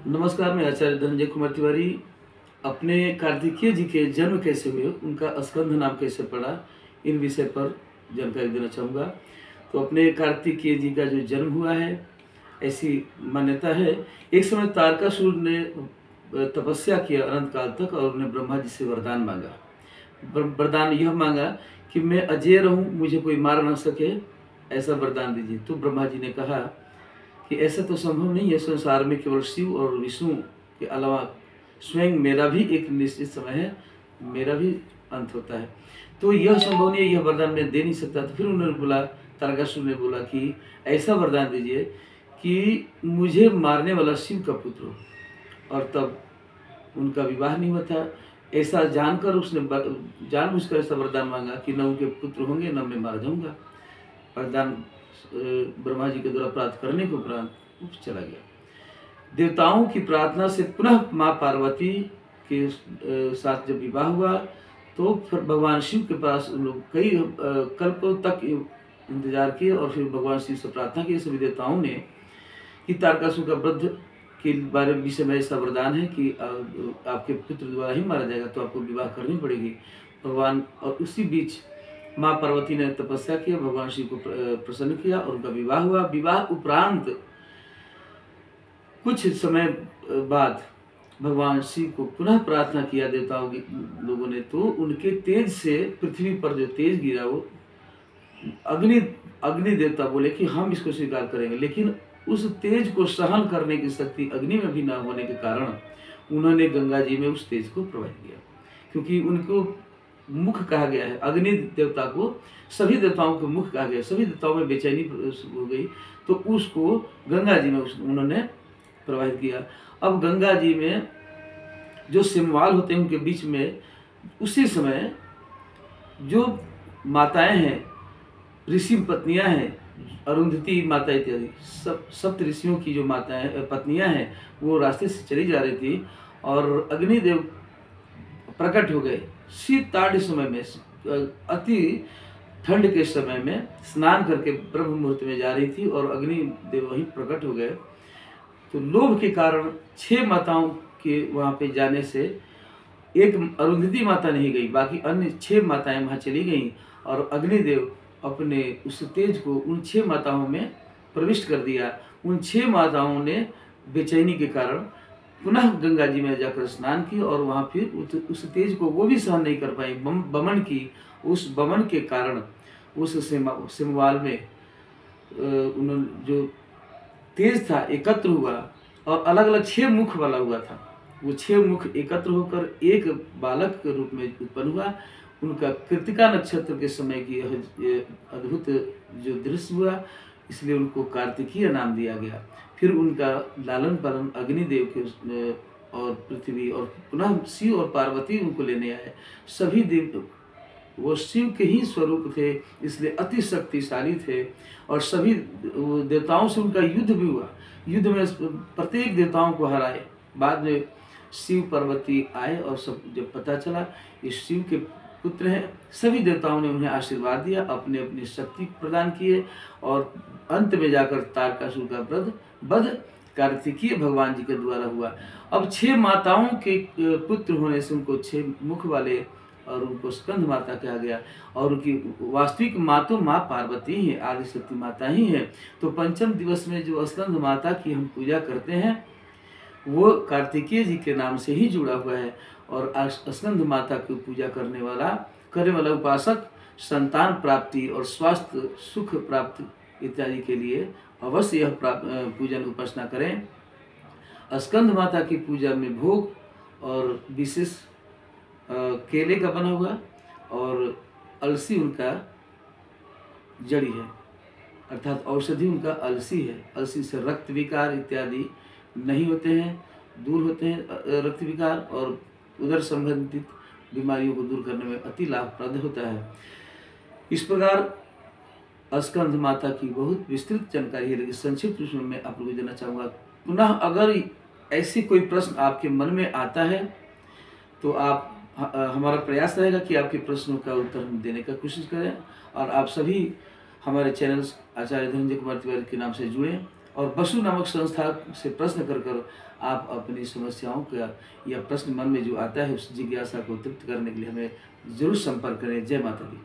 नमस्कार, मैं आचार्य धनंजय कुमार तिवारी। अपने कार्तिकेय जी के जन्म कैसे हुए, उनका स्कंध नाम कैसे पड़ा, इन विषय पर जानकारी देना चाहूँगा। तो अपने कार्तिकेय जी का जो जन्म हुआ है, ऐसी मान्यता है। एक समय तारकासुर ने तपस्या किया अनंत काल तक और उन्हें ब्रह्मा जी से वरदान मांगा। वरदान यह मांगा कि मैं अजेय रहूं, मुझे कोई मार न सके, ऐसा वरदान दीजिए। तो ब्रह्मा जी ने कहा कि ऐसा तो संभव नहीं है, संसार में केवल शिव और विष्णु के अलावा स्वयं मेरा भी एक निश्चित समय है, मेरा भी अंत होता है, तो यह संभव नहीं है, यह वरदान मैं दे नहीं सकता। तो फिर उन्होंने बोला, तारकासुर ने बोला कि ऐसा वरदान दीजिए कि मुझे मारने वाला शिव का पुत्र हो। और तब उनका विवाह नहीं हुआ था। ऐसा जानकर उसने जानबूझकर ऐसा वरदान मांगा कि न उनके पुत्र होंगे, न मैं मार जाऊंगा। वरदान ब्रह्मा जी के द्वारा प्राप्त करने के उपरांत चला गया। देवताओं की प्रार्थना से पुनः माँ पार्वती के साथ जब विवाह हुआ तो फिर भगवान शिव के पास उन लोग कई कल्पों तक इंतजार किए और फिर भगवान शिव से प्रार्थना की सभी देवताओं ने कि तारकासुर का वध के बारे में विषय में ऐसा वरदान है कि आपके पुत्र द्वारा ही मारा जाएगा, तो आपको विवाह करनी पड़ेगी भगवान। और उसी बीच माँ पार्वती ने तपस्या किया, भगवान शिव को प्रसन्न किया और उनका विवाह हुआ। विवाह उपरांत कुछ समय बाद भगवान शिव को पुनः प्रार्थना किया देवताओं के लोगों ने, तो उनके तेज से पृथ्वी पर जो तेज गिरा वो अग्नि देवता बोले कि हम इसको स्वीकार करेंगे, लेकिन उस तेज को सहन करने की शक्ति अग्नि में भी न होने के कारण उन्होंने गंगा जी में उस तेज को प्रवाहित किया। क्योंकि उनको मुख कहा गया है, अग्नि देवता को सभी देवताओं को मुख कहा गया, सभी देवताओं में बेचैनी हो गई तो उसको गंगा जी में उन्होंने प्रवाहित किया। अब गंगा जी में जो सिमवाल होते हैं उनके बीच में उसी समय जो माताएं हैं, ऋषि पत्नियां हैं, अरुंधति माता इत्यादि सप्त ऋषियों की जो माताएं पत्नियां हैं वो रास्ते से चली जा रही थी और अग्निदेव प्रकट हो गए। शीतकाल समय में, अति ठंड के समय में स्नान करके ब्रह्म मुहूर्त में जा रही थी और अग्निदेव वहीं प्रकट हो गए। तो लोभ के कारण 6 माताओं के वहाँ पे जाने से एक अरुंधति माता नहीं गई, बाकी अन्य 6 माताएं वहाँ चली गईं और अग्निदेव अपने उस तेज को उन 6 माताओं में प्रविष्ट कर दिया। उन 6 माताओं ने बेचैनी के कारण पुनः गंगा जी में जाकर स्नान की और वहाँ फिर उस तेज को वो भी सहन नहीं कर पाई, बमन की। उस बमन के कारण उस सिमवाल में उन्होंने जो तेज था एकत्र हुआ और अलग अलग 6 मुख वाला हुआ था। वो 6 मुख एकत्र होकर एक बालक के रूप में उत्पन्न हुआ। उनका कृतिका नक्षत्र के समय की अद्भुत जो दृश्य हुआ, इसलिए उनको कार्तिकीय नाम दिया गया। फिर उनका लालन पालन अग्निदेव के और पृथ्वी और पुनः शिव और पार्वती उनको लेने आए। सभी देव वो शिव के ही स्वरूप थे, इसलिए अति शक्तिशाली थे और सभी देवताओं से उनका युद्ध भी हुआ। युद्ध में प्रत्येक देवताओं को हराए। बाद में शिव पार्वती आए और सब जब पता चला ये शिव के पुत्र हैं, सभी देवताओं ने उन्हें आशीर्वाद दिया, अपने अपनी शक्ति प्रदान किए और अंत में जाकर तारकासुर का वध कार्तिकीय भगवान जी के द्वारा हुआ। अब 6 माताओं के पुत्र होने से उनको 6 मुख वाले और उनको स्कंद माता कहा गया और उनकी वास्तविक माँ तो माँ पार्वती ही है, आदिशक्ति माता ही है। तो पंचम दिवस में जो स्कंद माता की हम पूजा करते हैं वो कार्तिकेय जी के नाम से ही जुड़ा हुआ है। और स्कंद माता की पूजा करने वाला उपासक संतान प्राप्ति और स्वास्थ्य सुख प्राप्त इत्यादि के लिए अवश्य यह पूजन उपासना करें। स्कंद माता की पूजा में भोग और विशेष केले का बना हुआ और अलसी उनका जड़ी है, अर्थात औषधि उनका अलसी है। अलसी से रक्त विकार इत्यादि नहीं होते हैं, दूर होते हैं रक्त विकार, और उदर संबंधित बीमारियों को दूर करने में अति लाभप्रद होता है। इस प्रकार स्कंद माता की बहुत विस्तृत जानकारी है, लेकिन संक्षिप्त रूप में मैं आप लोगों को देना चाहूँगा। पुनः अगर ऐसी कोई प्रश्न आपके मन में आता है तो आप हमारा प्रयास रहेगा कि आपके प्रश्नों का उत्तर हम देने का कोशिश करें। और आप सभी हमारे चैनल आचार्य धनंजय कुमार तिवारी के नाम से जुड़ें और बसु नामक संस्था से प्रश्न कर कर आप अपनी समस्याओं का या प्रश्न मन में जो आता है उस जिज्ञासा को तृप्त करने के लिए हमें जरूर संपर्क करें। जय माता दी।